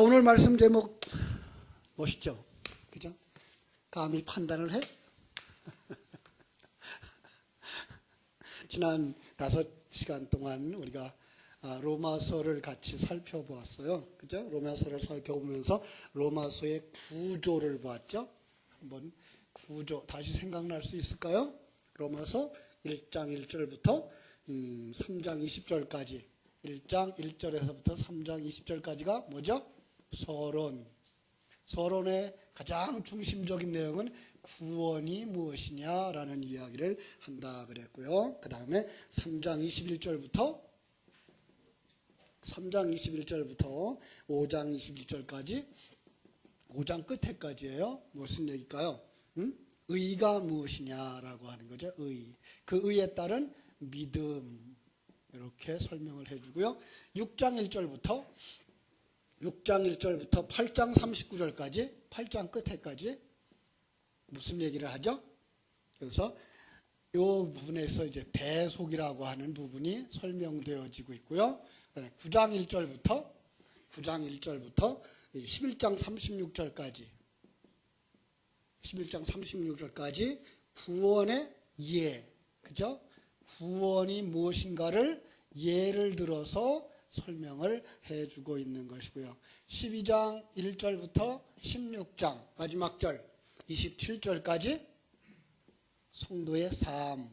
오늘 말씀 제목 멋있죠? 그죠? 감히 판단을 해? 지난 5시간 동안 우리가 로마서를 같이 살펴보았어요. 그죠? 로마서를 살펴보면서 로마서의 구조를 보았죠? 한번 구조 다시 생각날 수 있을까요? 로마서 1장 1절부터 3장 20절까지 1장 1절에서부터 3장 20절까지가 뭐죠? 서론의 가장 중심적인 내용은 구원이 무엇이냐라는 이야기를 한다 그랬고요. 그 다음에 3장 21절부터 5장 21절까지 5장 끝에까지예요. 무슨 얘기일까요? 의가 무엇이냐라고 하는 거죠. 그 의에 따른 믿음, 이렇게 설명을 해주고요. 6장 1절부터 8장 39절까지 8장 끝에까지 무슨 얘기를 하죠? 그래서 이 부분에서 이제 대속이라고 하는 부분이 설명되어지고 있고요. 9장 1절부터 11장 36절까지 구원의 예, 그죠? 구원이 무엇인가를 예를 들어서 설명을 해주고 있는 것이고요. 12장 1절부터 16장 마지막 절 27절까지 성도의 삶.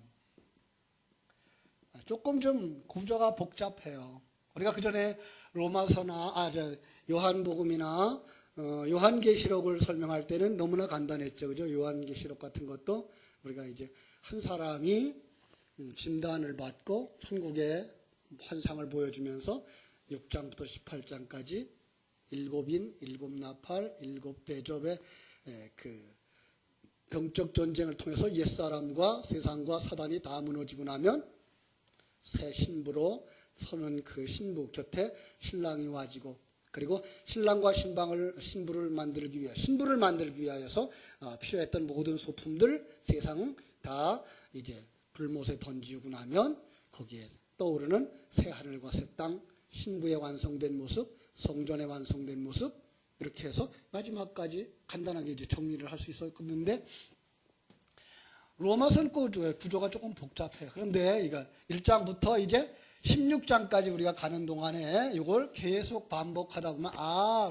조금 좀 구조가 복잡해요. 우리가 그전에 로마서나 요한복음이나 요한계시록을 설명할 때는 너무나 간단했죠. 그죠? 요한계시록 같은 것도 우리가 이제 한 사람이 진단을 받고 천국의 환상을 보여주면서 6장부터 18장까지 7인, 7나팔, 7대접의 그 영적 전쟁을 통해서 옛사람과 세상과 사단이 다 무너지고 나면 새 신부로 서는 그 신부 곁에 신랑이 와지고, 그리고 신랑과 신부를 만들기 위하여서 필요했던 모든 소품들 세상 다 이제 불못에 던지고 나면 거기에 떠오르는 새 하늘과 새 땅, 신부의 완성된 모습, 성전의 완성된 모습, 이렇게 해서 마지막까지 간단하게 이제 정리를 할 수 있었는데, 로마서는 구조가 조금 복잡해요. 그런데 이거 1장부터 이제 16장까지 우리가 가는 동안에 이걸 계속 반복하다 보면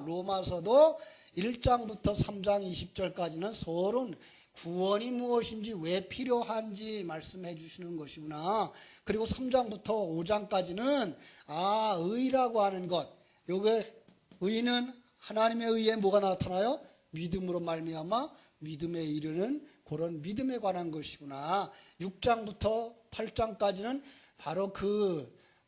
로마서도 1장부터 3장 20절까지는 서론, 구원이 무엇인지 왜 필요한지 말씀해 주시는 것이구나. 그리고 3장부터 5장까지는 의라고 하는 것, 요게 의는 하나님의 의에 뭐가 나타나요? 믿음으로 말미암아 믿음에 이르는 그런 믿음에 관한 것이구나. 6장부터 8장까지는 바로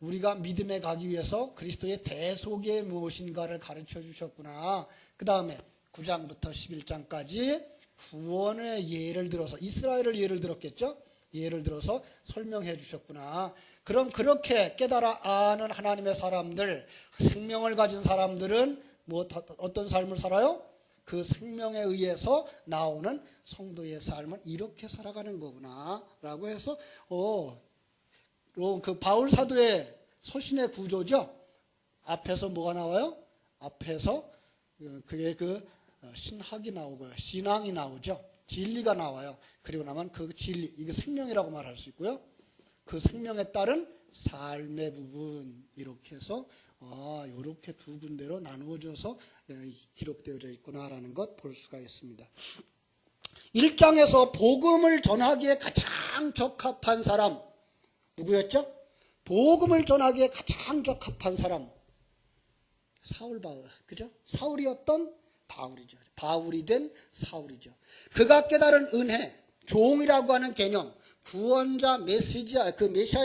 우리가 믿음에 가기 위해서 그리스도의 대속이 무엇인가를 가르쳐 주셨구나. 그 다음에 9장부터 11장까지 구원의 예를 들어서 이스라엘을 예를 들었겠죠? 예를 들어서 설명해 주셨구나. 그럼 그렇게 깨달아 아는 하나님의 사람들, 생명을 가진 사람들은 어떤 삶을 살아요? 그 생명에 의해서 나오는 성도의 삶은 이렇게 살아가는 거구나 라고 해서 그 바울 사도의 서신의 구조죠. 앞에서 뭐가 나와요? 앞에서 그게 신학이 나오고요. 신앙이 나오죠. 진리가 나와요. 그리고 나면 그 진리, 이게 생명이라고 말할 수 있고요. 그 생명에 따른 삶의 부분, 이렇게 해서 이렇게 두 군데로 나누어져서 기록되어져 있구나라는 것 볼 수가 있습니다. 1장에서 복음을 전하기에 가장 적합한 사람 누구였죠? 복음을 전하기에 가장 적합한 사람 바울, 그죠? 사울이었던 바울이죠. 바울이 된 사울이죠. 그가 깨달은 은혜, 종이라고 하는 개념, 구원자, 메시아에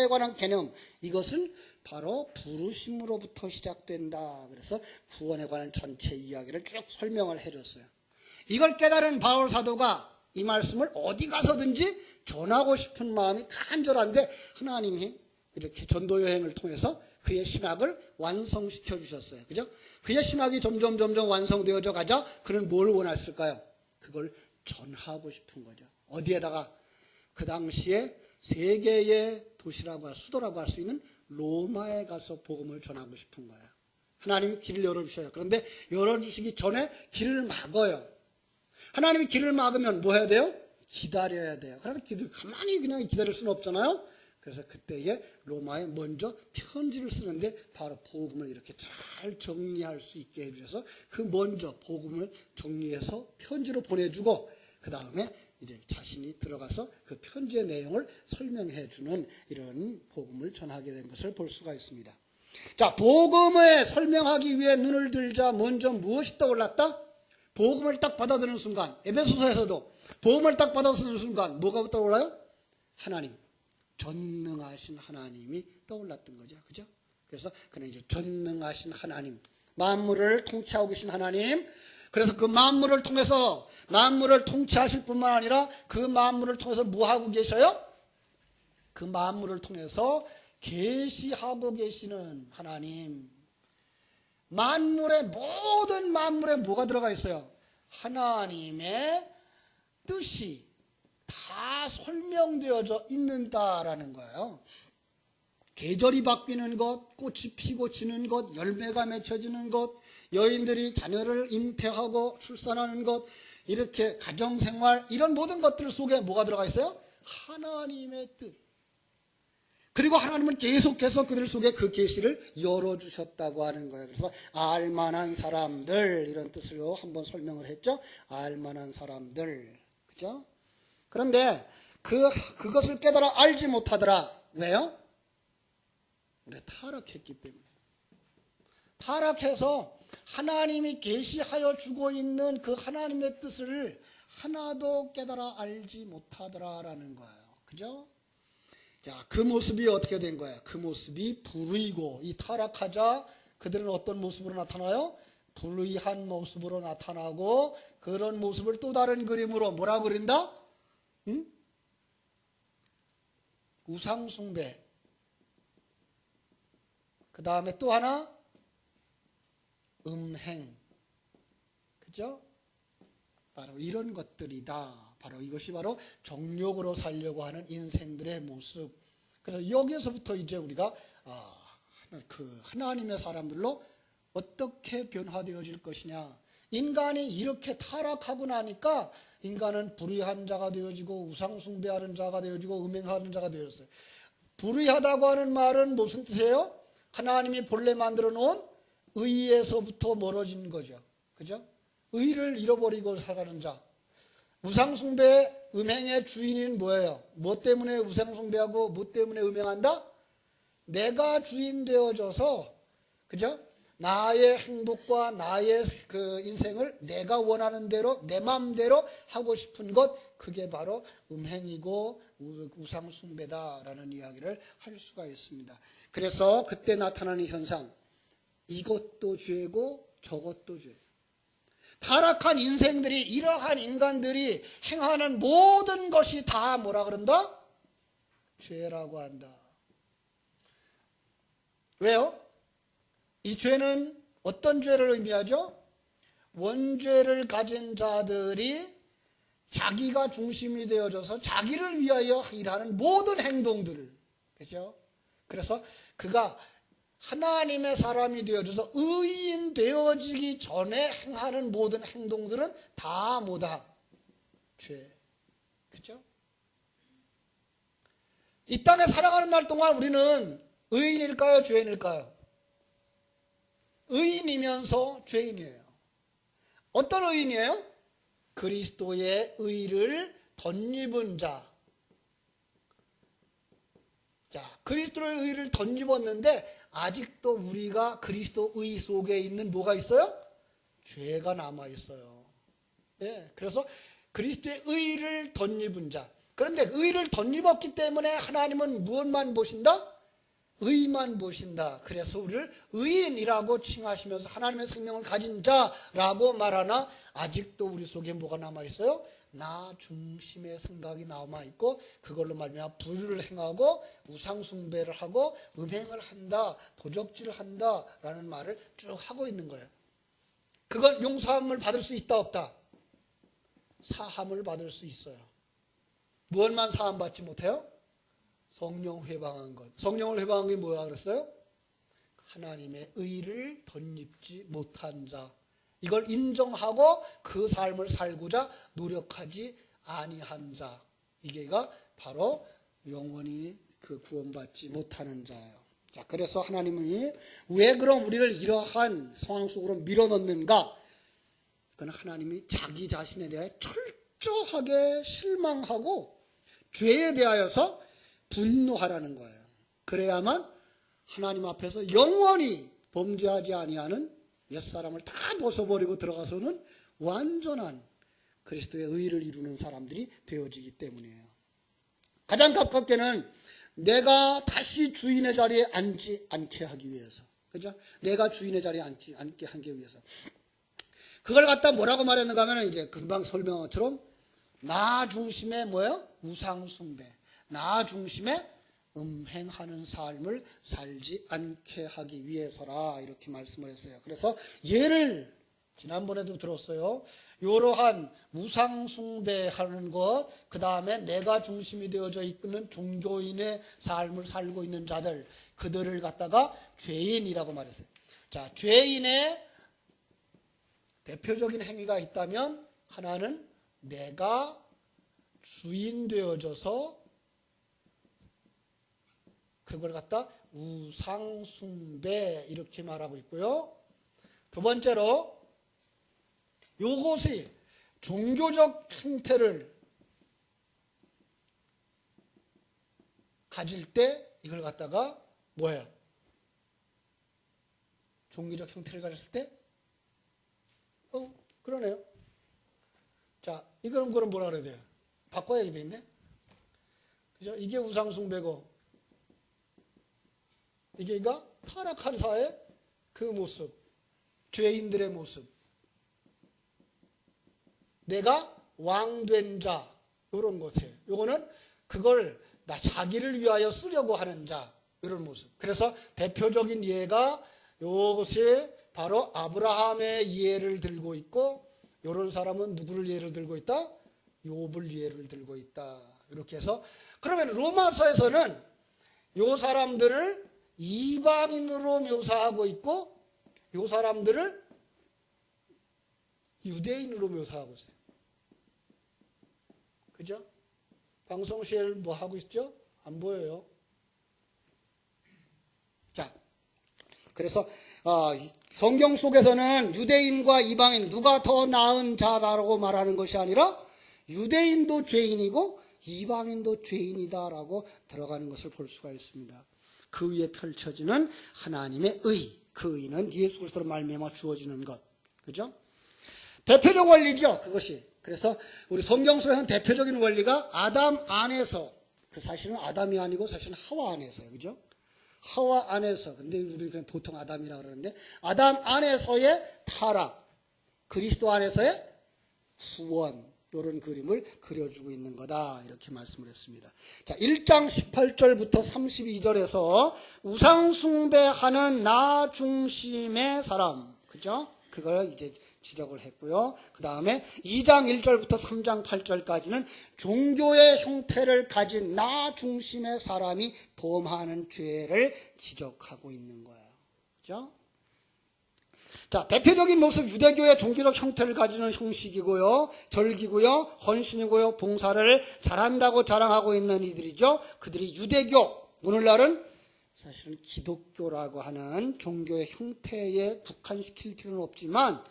관한 개념, 이것은 바로 부르심으로부터 시작된다. 그래서 구원에 관한 전체 이야기를 쭉 설명을 해줬어요. 이걸 깨달은 바울 사도가 이 말씀을 어디 가서든지 전하고 싶은 마음이 간절한데 하나님이 이렇게 전도 여행을 통해서 그의 신학을 완성시켜 주셨어요. 그죠? 그의 신학이 점점 완성되어져 가자 그는 뭘 원했을까요? 그걸 전하고 싶은 거죠. 어디에다가? 그 당시에 세계의 도시라고 수도라고 할 수 있는 로마에 가서 복음을 전하고 싶은 거야. 하나님이 길을 열어주셔요. 그런데 열어주시기 전에 길을 막아요. 하나님이 길을 막으면 뭐 해야 돼요? 기다려야 돼요. 그래서 가만히 그냥 기다릴 수는 없잖아요. 그래서 그때에 로마에 먼저 편지를 쓰는데 바로 복음을 이렇게 잘 정리할 수 있게 해주셔서 그 먼저 복음을 정리해서 편지로 보내주고 그 다음에 이제 자신이 들어가서 그 편지의 내용을 설명해 주는 이런 복음을 전하게 된 것을 볼 수가 있습니다. 자, 복음을 설명하기 위해 눈을 들자 먼저 무엇이 떠올랐다? 복음을 딱 받아들이는 순간, 에베소서에서도 복음을 딱 받아들이는 순간 뭐가 떠올라요? 하나님, 전능하신 하나님이 떠올랐던 거죠. 그죠? 그래서 그는 이제 전능하신 하나님, 만물을 통치하고 계신 하나님, 그래서 그 만물을 통해서 만물을 통치하실 뿐만 아니라 그 만물을 통해서 뭐 하고 계셔요? 그 만물을 통해서 계시하고 계시는 하나님. 모든 만물에 뭐가 들어가 있어요? 하나님의 뜻이 다 설명되어져 있는다라는 거예요. 계절이 바뀌는 것, 꽃이 피고 지는 것, 열매가 맺혀지는 것, 여인들이 자녀를 잉태하고 출산하는 것, 이렇게 가정생활, 이런 모든 것들 속에 뭐가 들어가 있어요? 하나님의 뜻. 그리고 하나님은 계속해서 그들 속에 그 계시를 열어주셨다고 하는 거예요. 그래서 알만한 사람들, 이런 뜻으로 한번 설명을 했죠. 알만한 사람들. 그죠? 그런데 그것을 깨달아 알지 못하더라. 왜요? 우리가 타락했기 때문에. 타락해서 하나님이 계시하여 주고 있는 그 하나님의 뜻을 하나도 깨달아 알지 못하더라라는 거예요. 그죠? 자, 그 모습이 어떻게 된 거예요? 그 모습이 불의고, 이 타락하자 그들은 어떤 모습으로 나타나요? 불의한 모습으로 나타나고, 그런 모습을 또 다른 그림으로 뭐라 그린다? 응? 우상숭배. 그 다음에 또 하나 음행. 그죠? 바로 이런 것들이다. 바로 이것이 바로 정욕으로 살려고 하는 인생들의 모습. 그래서 여기에서부터 이제 우리가 그 하나님의 사람들로 어떻게 변화되어질 것이냐. 인간이 이렇게 타락하고 나니까 인간은 불의한 자가 되어지고 우상숭배하는 자가 되어지고 음행하는 자가 되었어요. 불의하다고 하는 말은 무슨 뜻이에요? 하나님이 본래 만들어 놓은 의에서부터 멀어진 거죠. 그죠? 의를 잃어버리고 살아가는 자. 우상숭배, 음행의 주인은 뭐예요? 뭐 때문에 우상숭배하고 뭐 때문에 음행한다? 내가 주인 되어져서, 그죠? 나의 행복과 나의 그 인생을 내가 원하는 대로, 내 마음대로 하고 싶은 것, 그게 바로 음행이고 우상숭배다라는 이야기를 할 수가 있습니다. 그래서 그때 나타나는 현상, 이것도 죄고 저것도 죄. 타락한 인생들이, 이러한 인간들이 행하는 모든 것이 다 뭐라 그런다? 죄라고 한다. 왜요? 이 죄는 어떤 죄를 의미하죠? 원죄를 가진 자들이 자기가 중심이 되어져서 자기를 위하여 일하는 모든 행동들을, 그죠? 그래서 그가 하나님의 사람이 되어져서 의인 되어지기 전에 행하는 모든 행동들은 다 뭐다? 죄. 그죠? 이 땅에 살아가는 날 동안 우리는 의인일까요? 죄인일까요? 의인이면서 죄인이에요. 어떤 의인이에요? 그리스도의 의를 덧입은 자. 자, 그리스도의 의를 덧입었는데 아직도 우리가 그리스도 의 속에 있는 뭐가 있어요? 죄가 남아 있어요. 예, 그래서 그리스도의 의를 덧입은 자. 그런데 의를 덧입었기 때문에 하나님은 무엇만 보신다? 의만 보신다. 그래서 우리를 의인이라고 칭하시면서 하나님의 생명을 가진 자라고 말하나 아직도 우리 속에 뭐가 남아 있어요? 나 중심의 생각이 남아있고 그걸로 말미암아 불의를 행하고 우상숭배를 하고 음행을 한다, 도적질을 한다라는 말을 쭉 하고 있는 거예요. 그건 용서함을 받을 수 있다 없다? 사함을 받을 수 있어요. 무엇만 사함 받지 못해요? 성령 회방한 것. 성령을 회방한 게 뭐야 그랬어요? 하나님의 의를 덧입지 못한 자, 이걸 인정하고 그 삶을 살고자 노력하지 아니한 자, 이게가 바로 영원히 그 구원받지 못하는 자예요. 자, 그래서 하나님이 왜 그럼 우리를 이러한 상황 속으로 밀어넣는가? 그건 하나님이 자기 자신에 대해 철저하게 실망하고 죄에 대하여서 분노하라는 거예요. 그래야만 하나님 앞에서 영원히 범죄하지 아니하는 옛사람을 다 벗어버리고 들어가서는 완전한 그리스도의 의를 이루는 사람들이 되어지기 때문이에요. 가장 가깝게는 내가 다시 주인의 자리에 앉지 않게 하기 위해서, 그죠? 내가 주인의 자리에 앉지 않게 하기 위해서. 그걸 갖다 뭐라고 말했는가 하면 이제 금방 설명한 것처럼 나 중심의 뭐예요? 우상숭배. 나 중심의 음행하는 삶을 살지 않게 하기 위해서라 이렇게 말씀을 했어요. 그래서 예를 지난번에도 들었어요. 이러한 우상숭배하는 것, 그 다음에 내가 중심이 되어져 있는 종교인의 삶을 살고 있는 자들, 그들을 갖다가 죄인이라고 말했어요. 자, 죄인의 대표적인 행위가 있다면 하나는 내가 주인 되어져서 그걸 갖다 우상숭배 이렇게 말하고 있고요. 두 번째로 요것이 종교적 형태를 가질 때 이걸 갖다가 뭐예요? 종교적 형태를 가졌을 때? 그러네요. 자, 이거는 뭐라 그래야 돼요? 바꿔야 돼 있네. 그죠? 이게 우상숭배고, 이게가 타락한 사회의 그 모습, 죄인들의 모습. 내가 왕된 자, 이런 것이에요. 요거는 그걸 자기를 위하여 쓰려고 하는 자, 이런 모습. 그래서 대표적인 예가 요것이 바로 아브라함의 예를 들고 있고, 이런 사람은 누구를 예를 들고 있다? 욥을 예를 들고 있다. 이렇게 해서 그러면 로마서에서는 요 사람들을 이방인으로 묘사하고 있고 요 사람들을 유대인으로 묘사하고 있어요. 그죠? 방송실 뭐 하고 있죠? 안 보여요. 자, 그래서 성경 속에서는 유대인과 이방인 누가 더 나은 자다라고 말하는 것이 아니라 유대인도 죄인이고 이방인도 죄인이다라고 들어가는 것을 볼 수가 있습니다. 그 위에 펼쳐지는 하나님의 의, 그 의는 예수 그리스도로 말미암아 주어지는 것, 그죠? 대표적 원리죠, 그것이. 그래서 우리 성경 속에서는 대표적인 원리가 아담 안에서, 그 사실은 아담이 아니고 사실은 하와 안에서요, 그죠? 하와 안에서, 근데 우리 그냥 보통 아담이라고 그러는데 아담 안에서의 타락, 그리스도 안에서의 구원, 이런 그림을 그려주고 있는 거다 이렇게 말씀을 했습니다. 자, 1장 18절부터 32절에서 우상숭배하는 나 중심의 사람, 그죠? 그걸 이제 지적을 했고요. 그 다음에 2장 1절부터 3장 8절까지는 종교의 형태를 가진 나 중심의 사람이 범하는 죄를 지적하고 있는 거예요. 그죠? 자, 대표적인 모습 유대교의 종교적 형태를 가지는 형식이고요. 절기고요. 헌신이고요. 봉사를 잘한다고 자랑하고 있는 이들이죠. 그들이 유대교, 오늘날은 사실은 기독교라고 하는 종교의 형태에 국한시킬 필요는 없지만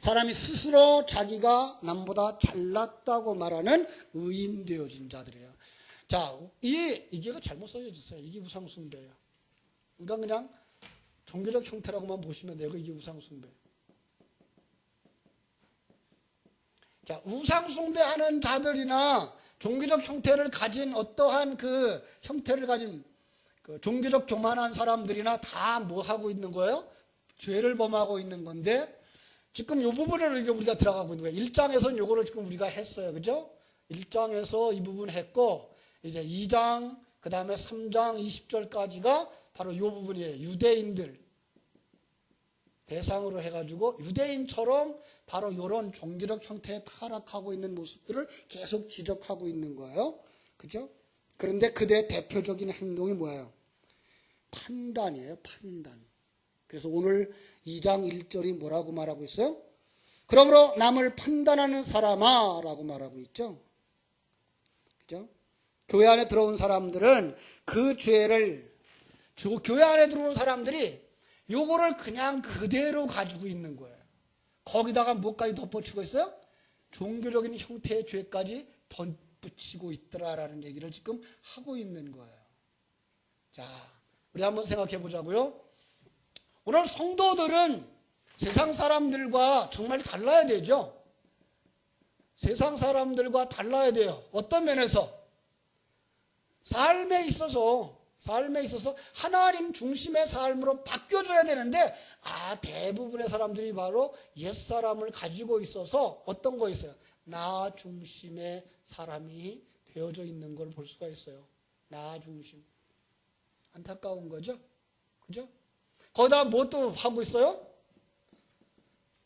사람이 스스로 자기가 남보다 잘났다고 말하는 의인 되어진 자들이에요. 자, 이게가 잘못 써져 있어요. 이게 우상숭배예요. 그러니까 그냥 종교적 형태라고만 보시면 돼요. 이게 우상숭배. 자, 우상숭배하는 자들이나 종교적 형태를 가진 어떠한 그 형태를 가진 그 종교적 교만한 사람들이나 다 뭐 하고 있는 거예요? 죄를 범하고 있는 건데 지금 이 부분을 우리가 들어가고 있는 거예요. 1장에서는 이거를 지금 우리가 했어요. 그죠? 1장에서 이 부분 했고 이제 2장 그 다음에 3장 20절까지가 바로 이 부분이에요. 유대인들 대상으로 해가지고 유대인처럼 바로 이런 종교적 형태에 타락하고 있는 모습들을 계속 지적하고 있는 거예요. 그죠? 그런데 그들의 대표적인 행동이 뭐예요? 판단이에요. 판단. 그래서 오늘 2장 1절이 뭐라고 말하고 있어요? 그러므로 남을 판단하는 사람아 라고 말하고 있죠. 그죠? 교회 안에 들어온 사람들은 그 죄를, 교회 안에 들어온 사람들이 요거를 그냥 그대로 가지고 있는 거예요. 거기다가 뭐까지 덧붙이고 있어요? 종교적인 형태의 죄까지 덧붙이고 있더라라는 얘기를 지금 하고 있는 거예요. 자, 우리 한번 생각해 보자고요. 오늘 성도들은 세상 사람들과 정말 달라야 되죠. 세상 사람들과 달라야 돼요. 어떤 면에서? 삶에 있어서 하나님 중심의 삶으로 바뀌어줘야 되는데, 대부분의 사람들이 바로 옛사람을 가지고 있어서 어떤 거 있어요? 나 중심의 사람이 되어져 있는 걸 볼 수가 있어요. 나 중심. 안타까운 거죠? 그죠? 거기다 뭐 또 하고 있어요?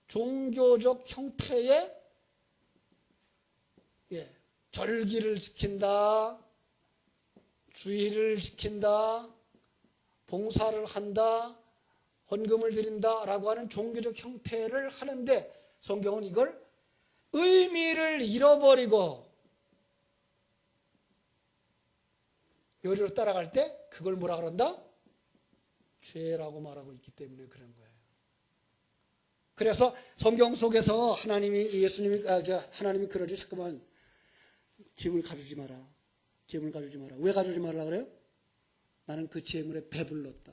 종교적 형태의 절기를 지킨다, 주의를 지킨다, 봉사를 한다, 헌금을 드린다 라고 하는 종교적 형태를 하는데, 성경은 이걸 의미를 잃어버리고 요리로 따라갈 때 그걸 뭐라 그런다? 죄라고 말하고 있기 때문에 그런 거예요. 그래서 성경 속에서 하나님이 그러죠. 잠깐만, 재물 가지지 마라. 재물 가지지 마라. 왜 가지지 말라 그래요? 나는 그 재물에 배불렀다.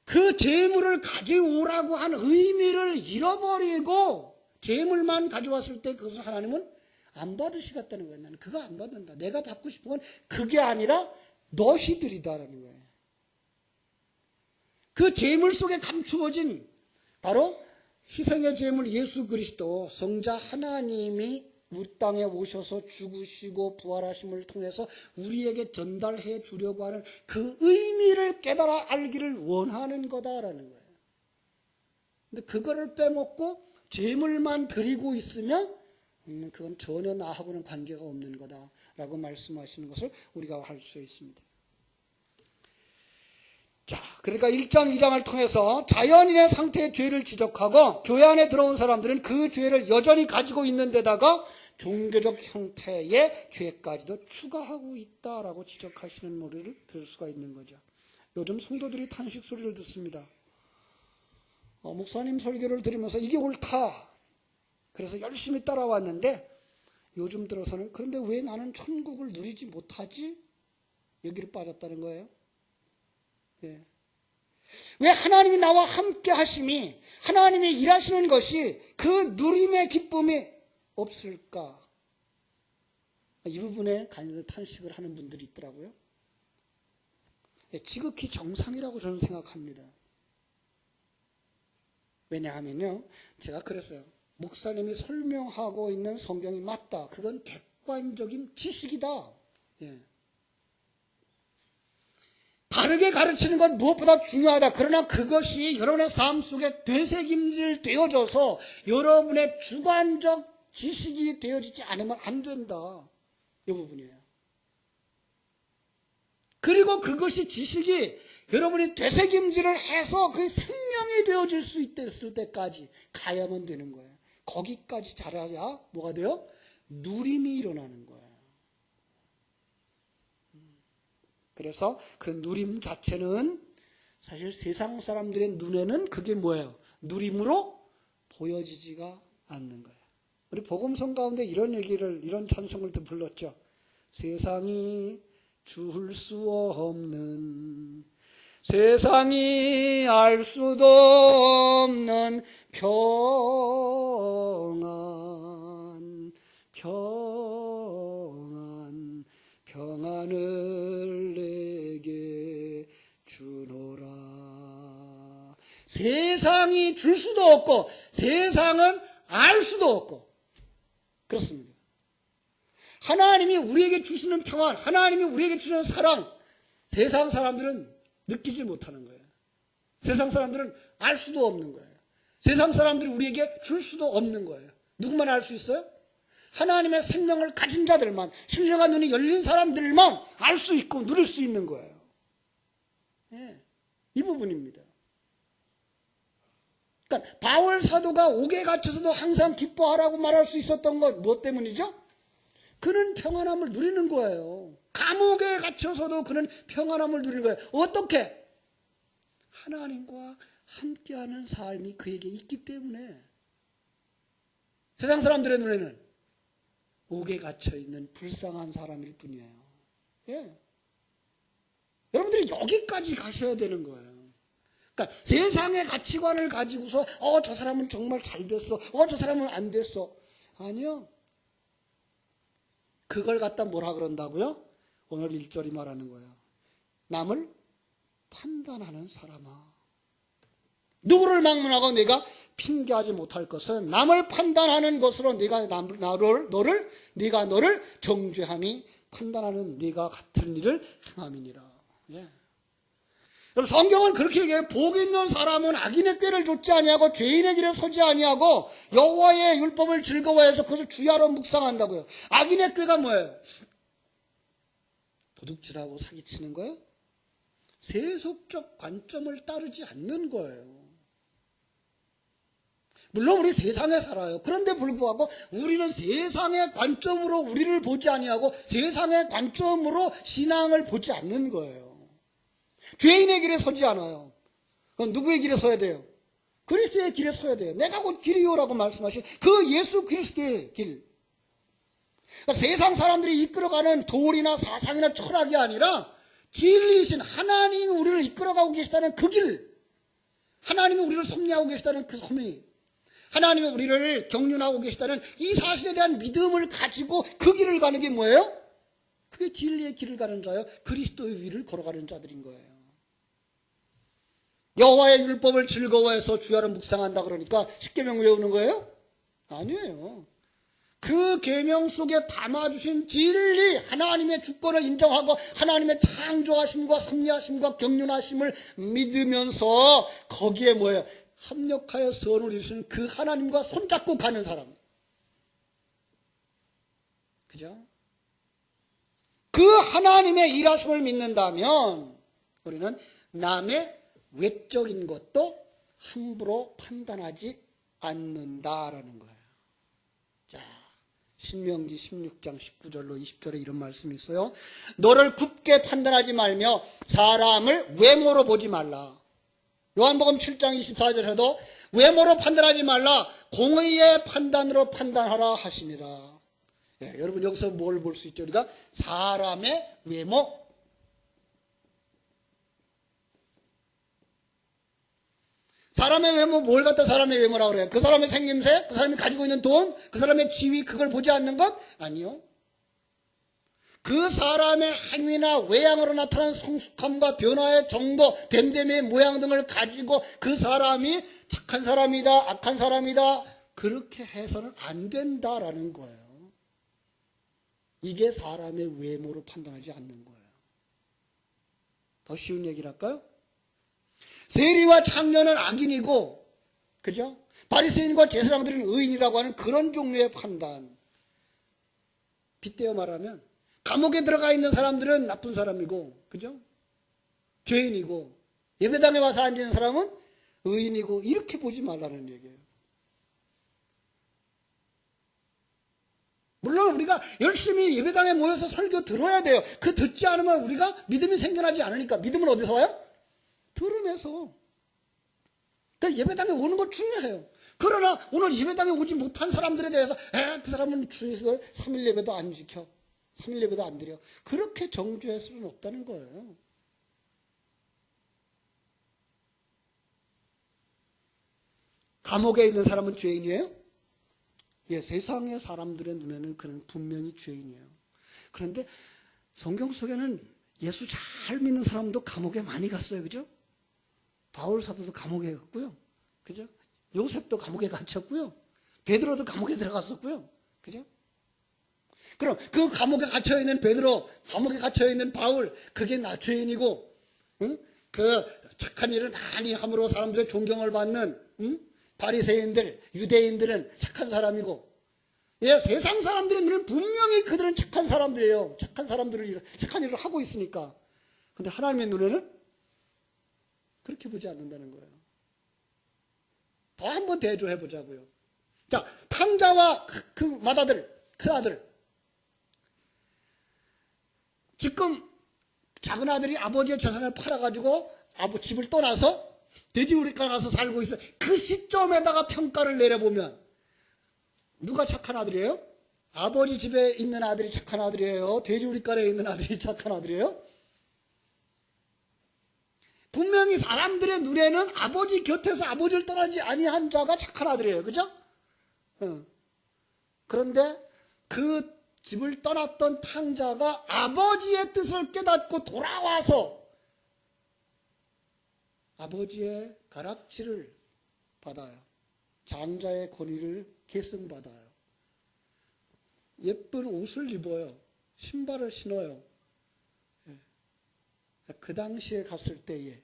그 재물을 가져오라고 한 의미를 잃어버리고 재물만 가져왔을 때 그것을 하나님은 안 받으시겠다는 거예요. 나는 그거 안 받는다. 내가 받고 싶은 건 그게 아니라 너희들이다라는 거예요. 그 재물 속에 감추어진 바로 희생의 재물 예수 그리스도, 성자 하나님이 우리 땅에 오셔서 죽으시고 부활하심을 통해서 우리에게 전달해 주려고 하는 그 의미를 깨달아 알기를 원하는 거다라는 거예요. 근데 그거를 빼먹고 재물만 드리고 있으면 그건 전혀 나하고는 관계가 없는 거다라고 말씀하시는 것을 우리가 알 수 있습니다. 자, 그러니까 1장, 2장을 통해서 자연인의 상태의 죄를 지적하고 교회 안에 들어온 사람들은 그 죄를 여전히 가지고 있는 데다가 종교적 형태의 죄까지도 추가하고 있다라고 지적하시는 노래를 들을 수가 있는 거죠. 요즘 성도들이 탄식 소리를 듣습니다. 목사님 설교를 들으면서 이게 옳다. 그래서 열심히 따라왔는데 요즘 들어서는 그런데 왜 나는 천국을 누리지 못하지? 여기로 빠졌다는 거예요. 예. 왜 하나님이 나와 함께 하심이, 하나님이 일하시는 것이 그 누림의 기쁨이 없을까? 이 부분에 간절히 탄식을 하는 분들이 있더라고요. 예, 지극히 정상이라고 저는 생각합니다. 왜냐하면요, 제가 그랬어요. 목사님이 설명하고 있는 성경이 맞다. 그건 객관적인 지식이다. 예. 다르게 가르치는 건 무엇보다 중요하다. 그러나 그것이 여러분의 삶 속에 되새김질 되어져서 여러분의 주관적 지식이 되어지지 않으면 안 된다. 이 부분이에요. 그리고 그것이 지식이 여러분이 되새김질을 해서 그 생명이 되어질 수 있을 때까지 가야만 되는 거예요. 거기까지 잘해야 뭐가 돼요? 누림이 일어나는 거예요. 그래서 그 누림 자체는 사실 세상 사람들의 눈에는 그게 뭐예요? 누림으로 보여지지가 않는 거예요. 우리 복음성 가운데 이런 찬송을 또 불렀죠. 세상이 줄 수 없는, 세상이 알 수도 없는 평안을 내게 주노라. 세상이 줄 수도 없고 세상은 알 수도 없고 그렇습니다. 하나님이 우리에게 주시는 평안, 하나님이 우리에게 주시는 사랑, 세상 사람들은 느끼지 못하는 거예요. 세상 사람들은 알 수도 없는 거예요. 세상 사람들이 우리에게 줄 수도 없는 거예요. 누구만 알 수 있어요? 하나님의 생명을 가진 자들만, 신령한 눈이 열린 사람들만 알 수 있고 누릴 수 있는 거예요. 예. 이 부분입니다. 그러니까 바울 사도가 옥에 갇혀서도 항상 기뻐하라고 말할 수 있었던 것 무엇 때문이죠? 그는 평안함을 누리는 거예요. 감옥에 갇혀서도 그는 평안함을 누리는 거예요. 어떻게? 하나님과 함께하는 삶이 그에게 있기 때문에. 세상 사람들의 눈에는 옥에 갇혀있는 불쌍한 사람일 뿐이에요. 예. 여러분들이 여기까지 가셔야 되는 거예요. 그러니까 세상의 가치관을 가지고서 저 사람은 정말 잘 됐어. 저 사람은 안 됐어. 아니요. 그걸 갖다 뭐라 그런다고요? 오늘 1절이 말하는 거예요. 남을 판단하는 사람아. 누구를 막론하고 내가 핑계하지 못할 것은 남을 판단하는 것으로 네가 너를 정죄함이 판단하는 네가 같은 일을 행함이니라. 예. 성경은 그렇게 얘기해요. 복 있는 사람은 악인의 꾀를 좇지 아니하고 죄인의 길에 서지 아니하고 여호와의 율법을 즐거워해서 그것을 주야로 묵상한다고요. 악인의 꾀가 뭐예요? 도둑질하고 사기치는 거예요? 세속적 관점을 따르지 않는 거예요. 물론 우리 세상에 살아요. 그런데 불구하고 우리는 세상의 관점으로 우리를 보지 아니하고 세상의 관점으로 신앙을 보지 않는 거예요. 죄인의 길에 서지 않아요. 그건 누구의 길에 서야 돼요? 그리스도의 길에 서야 돼요. 내가 곧 길이요라고 말씀하신 그 예수 그리스도의 길. 그러니까 세상 사람들이 이끌어가는 도리나 사상이나 철학이 아니라 진리이신 하나님이 우리를 이끌어가고 계시다는 그 길. 하나님이 우리를 섭리하고 계시다는 그 섭리. 하나님이 우리를 경륜하고 계시다는 이 사실에 대한 믿음을 가지고 그 길을 가는 게 뭐예요? 그게 진리의 길을 가는 자요. 그리스도의 위를 걸어가는 자들인 거예요. 여호와의 율법을 즐거워해서 주야로 묵상한다 그러니까 십계명 외우는 거예요? 아니에요. 그 계명 속에 담아주신 진리, 하나님의 주권을 인정하고 하나님의 창조하심과 섭리하심과 경륜하심을 믿으면서 거기에 뭐예요? 합력하여 선을 이루시는 그 하나님과 손잡고 가는 사람. 그죠? 그 하나님의 일하심을 믿는다면 우리는 남의 외적인 것도 함부로 판단하지 않는다라는 거예요. 자, 신명기 16장 19절로 20절에 이런 말씀이 있어요. 너를 굽게 판단하지 말며 사람을 외모로 보지 말라. 요한복음 7장 24절에도 외모로 판단하지 말라. 공의의 판단으로 판단하라 하시니라. 예, 여러분 여기서 뭘 볼 수 있죠? 우리가 사람의 외모. 사람의 외모, 뭘 갖다 사람의 외모라고 그래요? 그 사람의 생김새, 그 사람이 가지고 있는 돈, 그 사람의 지위, 그걸 보지 않는 것? 아니요. 그 사람의 행위나 외양으로 나타난 성숙함과 변화의 정도, 됨됨이의 모양 등을 가지고 그 사람이 착한 사람이다, 악한 사람이다, 그렇게 해서는 안 된다라는 거예요. 이게 사람의 외모로 판단하지 않는 거예요. 더 쉬운 얘기를 할까요? 세리와 창녀는 악인이고, 그죠? 바리새인과 제사장들은 의인이라고 하는 그런 종류의 판단. 빗대어 말하면 감옥에 들어가 있는 사람들은 나쁜 사람이고, 그죠? 죄인이고, 예배당에 와서 앉은 사람은 의인이고, 이렇게 보지 말라는 얘기예요. 물론 우리가 열심히 예배당에 모여서 설교 들어야 돼요. 그 듣지 않으면 우리가 믿음이 생겨나지 않으니까. 믿음은 어디서 와요? 들으면서. 그러니까 예배당에 오는 거 중요해요. 그러나 오늘 예배당에 오지 못한 사람들에 대해서 그 사람은 주에서 3일 예배도 안 지켜. 3일 예배도 안 드려. 그렇게 정죄할 수는 없다는 거예요. 감옥에 있는 사람은 죄인이에요? 예, 세상의 사람들의 눈에는 그는 분명히 죄인이에요. 그런데 성경 속에는 예수 잘 믿는 사람도 감옥에 많이 갔어요. 그죠? 바울 사도도 감옥에 갔고요. 그죠? 요셉도 감옥에 갇혔고요. 베드로도 감옥에 들어갔었고요. 그죠? 그럼 그 감옥에 갇혀있는 베드로, 감옥에 갇혀있는 바울, 그게 죄인이고, 응? 그 착한 일을 많이 함으로 사람들의 존경을 받는, 응? 바리새인들, 유대인들은 착한 사람이고, 예, 세상 사람들의 눈에는 분명히 그들은 착한 사람들이에요. 착한 일을 하고 있으니까. 근데 하나님의 눈에는 그렇게 보지 않는다는 거예요. 더 한번 대조해 보자고요. 자, 탕자와 그 맏아들, 큰 아들. 지금 작은 아들이 아버지의 재산을 팔아가지고 집을 떠나서 돼지우리가 가서 살고 있어요. 그 시점에다가 평가를 내려보면 누가 착한 아들이에요? 아버지 집에 있는 아들이 착한 아들이에요? 돼지우리가에 있는 아들이 착한 아들이에요? 분명히 사람들의 눈에는 아버지 곁에서 아버지를 떠나지 아니한 자가 착한 아들이에요. 그죠? 그런데 그 집을 떠났던 탕자가 아버지의 뜻을 깨닫고 돌아와서 아버지의 가락지를 받아요. 장자의 권위를 계승받아요. 예쁜 옷을 입어요. 신발을 신어요. 그 당시에 갔을 때에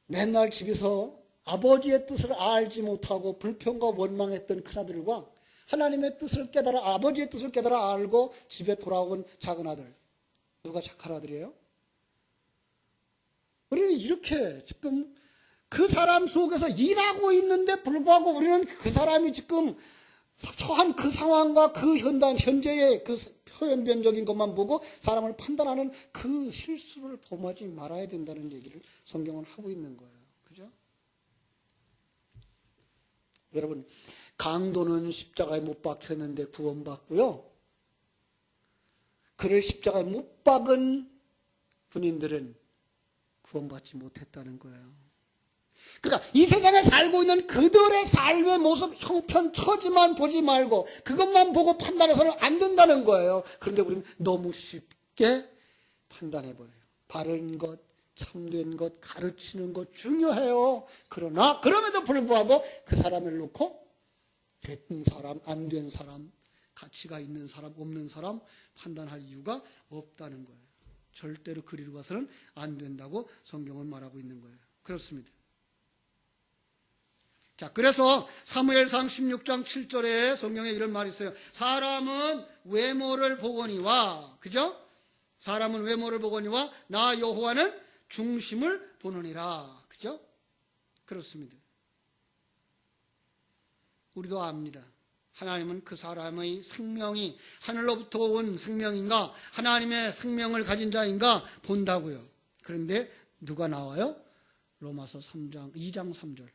맨날 집에서 아버지의 뜻을 알지 못하고 불평과 원망했던 큰아들과 하나님의 뜻을 깨달아 아버지의 뜻을 깨달아 알고 집에 돌아온 작은 아들, 누가 착한 아들이에요? 우리는 이렇게 지금 그 사람 속에서 일하고 있는데 불구하고 우리는 그 사람이 지금 처한 그 상황과 그 현재의 그 표현변적인 것만 보고 사람을 판단하는 그 실수를 범하지 말아야 된다는 얘기를 성경은 하고 있는 거예요. 그죠? 여러분, 강도는 십자가에 못 박혔는데 구원받고요. 그를 십자가에 못 박은 군인들은 구원받지 못했다는 거예요. 그러니까 이 세상에 살고 있는 그들의 삶의 모습, 형편, 처지만 보지 말고 그것만 보고 판단해서는 안 된다는 거예요. 그런데 우리는 너무 쉽게 판단해버려요. 바른 것, 참된 것, 가르치는 것 중요해요. 그러나 그럼에도 불구하고 그 사람을 놓고 된 사람, 안 된 사람, 가치가 있는 사람, 없는 사람 판단할 이유가 없다는 거예요. 절대로 그리로 가서는 안 된다고 성경은 말하고 있는 거예요. 그렇습니다. 자, 그래서 사무엘상 16장 7절에 성경에 이런 말이 있어요. 사람은 외모를 보거니와, 그죠? 사람은 외모를 보거니와 나 여호와는 중심을 보느니라. 그죠? 그렇습니다. 우리도 압니다. 하나님은 그 사람의 생명이 하늘로부터 온 생명인가 하나님의 생명을 가진 자인가 본다고요. 그런데 누가 나와요? 로마서 2장 3절.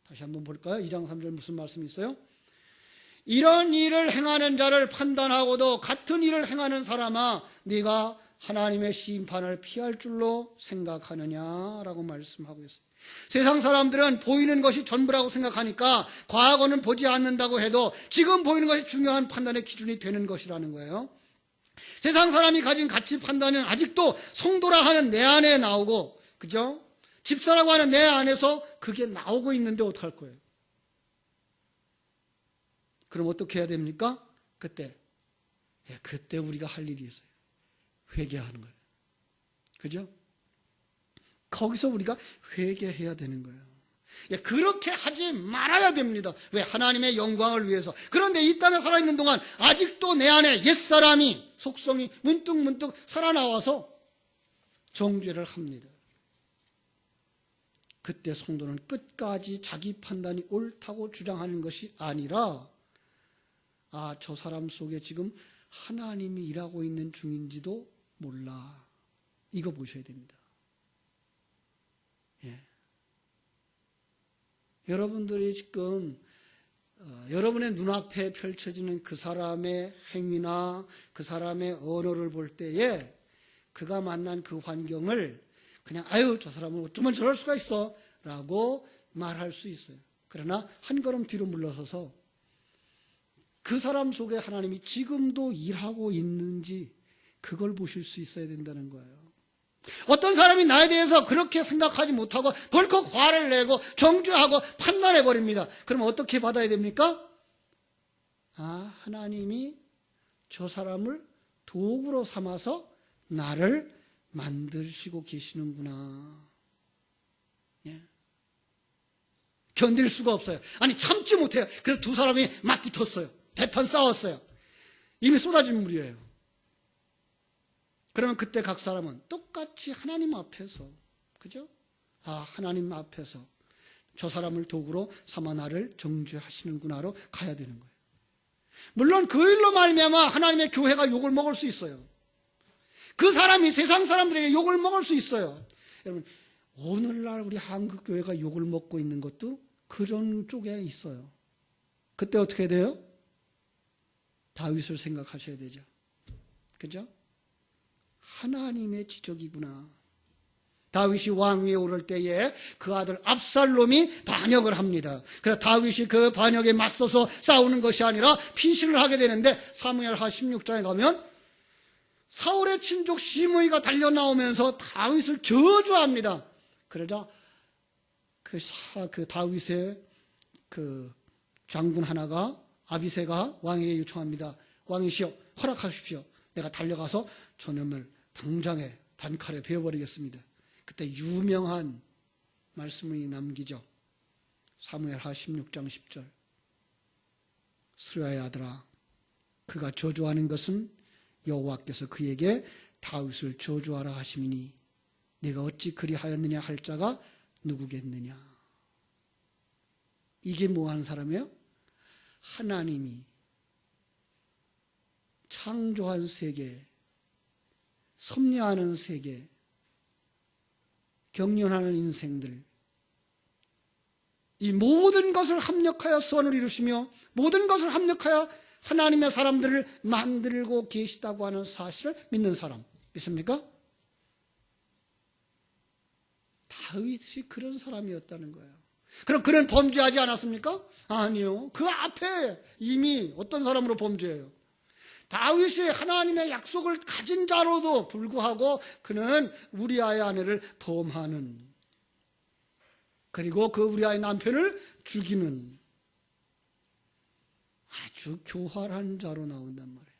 다시 한번 볼까요? 2장 3절 무슨 말씀이 있어요? 이런 일을 행하는 자를 판단하고도 같은 일을 행하는 사람아 네가 하나님의 심판을 피할 줄로 생각하느냐라고 말씀하고 있습니다. 세상 사람들은 보이는 것이 전부라고 생각하니까 과거는 보지 않는다고 해도 지금 보이는 것이 중요한 판단의 기준이 되는 것이라는 거예요. 세상 사람이 가진 가치 판단은 아직도 성도라 하는 내 안에 나오고, 그죠? 집사라고 하는 내 안에서 그게 나오고 있는데 어떡할 거예요? 그럼 어떻게 해야 됩니까? 그때 우리가 할 일이 있어요. 회개하는 거예요. 그죠? 거기서 우리가 회개해야 되는 거예요. 그렇게 하지 말아야 됩니다. 왜? 하나님의 영광을 위해서. 그런데 이 땅에 살아있는 동안 아직도 내 안에 옛사람이, 속성이 문득문득 살아나와서 정죄를 합니다. 그때 성도는 끝까지 자기 판단이 옳다고 주장하는 것이 아니라 저 사람 속에 지금 하나님이 일하고 있는 중인지도 몰라. 이거 보셔야 됩니다. 여러분들이 지금 여러분의 눈앞에 펼쳐지는 그 사람의 행위나 그 사람의 언어를 볼 때에 그가 만난 그 환경을 그냥 저 사람은 어쩌면 저럴 수가 있어 라고 말할 수 있어요. 그러나 한 걸음 뒤로 물러서서 그 사람 속에 하나님이 지금도 일하고 있는지 그걸 보실 수 있어야 된다는 거예요. 어떤 사람이 나에 대해서 그렇게 생각하지 못하고 벌컥 화를 내고 정죄하고 판단해버립니다. 그럼 어떻게 받아야 됩니까? 하나님이 저 사람을 도구로 삼아서 나를 만드시고 계시는구나. 견딜 수가 없어요. 참지 못해요. 그래서 두 사람이 맞붙었어요. 대판 싸웠어요. 이미 쏟아진 물이에요. 그러면 그때 각 사람은 똑같이 하나님 앞에서 그죠? 하나님 앞에서 저 사람을 도구로 삼아 나를 정죄하시는구나로 가야 되는 거예요. 물론 그 일로 말미암아 하나님의 교회가 욕을 먹을 수 있어요. 그 사람이 세상 사람들에게 욕을 먹을 수 있어요. 여러분, 오늘날 우리 한국 교회가 욕을 먹고 있는 것도 그런 쪽에 있어요. 그때 어떻게 돼요? 다윗을 생각하셔야 되죠. 그죠? 하나님의 지적이구나. 다윗이 왕위에 오를 때에 그 아들 압살롬이 반역을 합니다. 그래서 다윗이 그 반역에 맞서서 싸우는 것이 아니라 피신을 하게 되는데 사무엘하 16장에 가면 사울의 친족 시므이가 달려 나오면서 다윗을 저주합니다. 그러자 그 다윗의 그 장군 하나가 아비새가 왕에게 요청합니다. 왕이시여, 허락하십시오. 내가 달려가서 저놈을 당장에 단칼에 베어버리겠습니다. 그때 유명한 말씀이 남기죠. 사무엘하 16장 10절. 스루야의 아들아, 그가 저주하는 것은 여호와께서 그에게 다윗을 저주하라 하심이니 네가 어찌 그리하였느냐 할 자가 누구겠느냐. 이게 뭐 하는 사람이에요? 하나님이 창조한 세계, 섭리하는 세계, 경륜하는 인생들, 이 모든 것을 합력하여 선을 이루시며 모든 것을 합력하여 하나님의 사람들을 만들고 계시다고 하는 사실을 믿는 사람 있습니까? 다윗이 그런 사람이었다는 거예요. 그럼 그는 범죄하지 않았습니까? 아니요. 그 앞에 이미 어떤 사람으로 범죄해요? 다윗이 하나님의 약속을 가진 자로도 불구하고 그는 우리아의 아내를 범하는, 그리고 그 우리아의 남편을 죽이는 아주 교활한 자로 나온단 말이에요.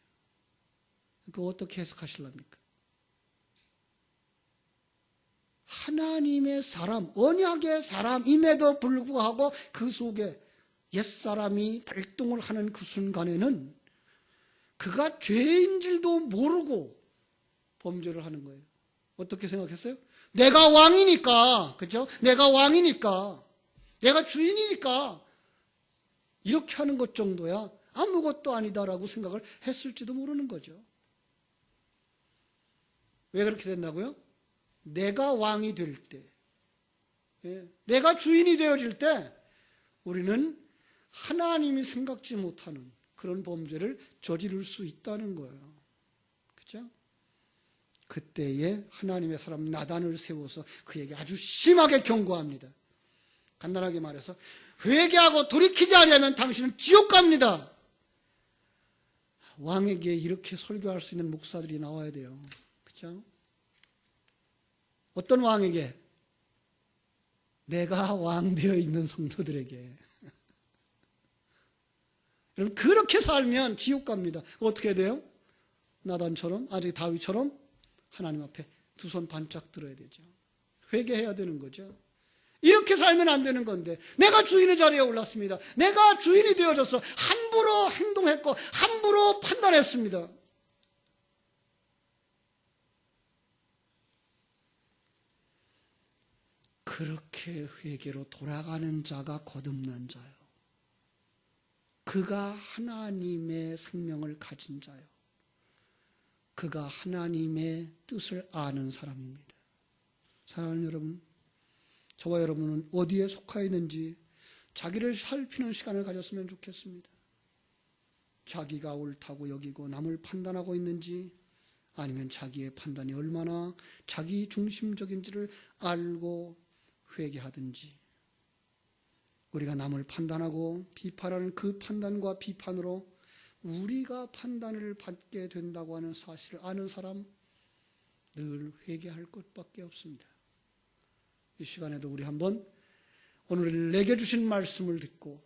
그거 어떻게 해석하실랍니까? 하나님의 사람, 언약의 사람임에도 불구하고 그 속에 옛사람이 발동을 하는 그 순간에는 그가 죄인 줄도 모르고 범죄를 하는 거예요. 어떻게 생각했어요? 내가 왕이니까, 그죠? 내가 왕이니까, 내가 주인이니까 이렇게 하는 것 정도야 아무것도 아니다라고 생각을 했을지도 모르는 거죠. 왜 그렇게 된다고요? 내가 왕이 될 때, 내가 주인이 되어질 때 우리는 하나님이 생각지 못하는 그런 범죄를 저지를 수 있다는 거예요. 그렇죠? 그때에 하나님의 사람 나단을 세워서 그에게 아주 심하게 경고합니다. 간단하게 말해서 회개하고 돌이키지 않으면 당신은 지옥 갑니다. 왕에게 이렇게 설교할 수 있는 목사들이 나와야 돼요. 그렇죠? 어떤 왕에게? 내가 왕 되어 있는 성도들에게. 여러분, 그렇게 살면 지옥 갑니다. 어떻게 돼요? 나단처럼, 아직 다윗처럼 하나님 앞에 두 손 반짝 들어야 되죠. 회개해야 되는 거죠. 이렇게 살면 안 되는 건데, 내가 주인의 자리에 올랐습니다. 내가 주인이 되어져서 함부로 행동했고 함부로 판단했습니다. 그렇게 회개로 돌아가는 자가 거듭난 자요. 그가 하나님의 생명을 가진 자요. 그가 하나님의 뜻을 아는 사람입니다. 사랑하는 여러분, 저와 여러분은 어디에 속하 있는지 자기를 살피는 시간을 가졌으면 좋겠습니다. 자기가 옳다고 여기고 남을 판단하고 있는지, 아니면 자기의 판단이 얼마나 자기 중심적인지를 알고 회개하든지, 우리가 남을 판단하고 비판하는 그 판단과 비판으로 우리가 판단을 받게 된다고 하는 사실을 아는 사람, 늘 회개할 것밖에 없습니다. 이 시간에도 우리 한번 오늘 내게 주신 말씀을 듣고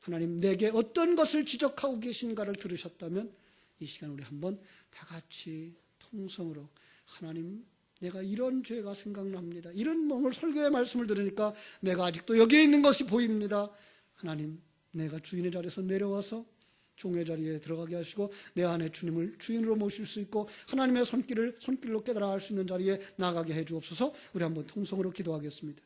하나님 내게 어떤 것을 지적하고 계신가를 들으셨다면 이 시간 우리 한번 다 같이 통성으로, 하나님 내가 이런 죄가 생각납니다. 이런 오늘 설교의 말씀을 들으니까 내가 아직도 여기에 있는 것이 보입니다. 하나님, 내가 주인의 자리에서 내려와서 종의 자리에 들어가게 하시고 내 안에 주님을 주인으로 모실 수 있고 하나님의 손길로 깨달아 알 수 있는 자리에 나가게 해 주옵소서. 우리 한번 통성으로 기도하겠습니다.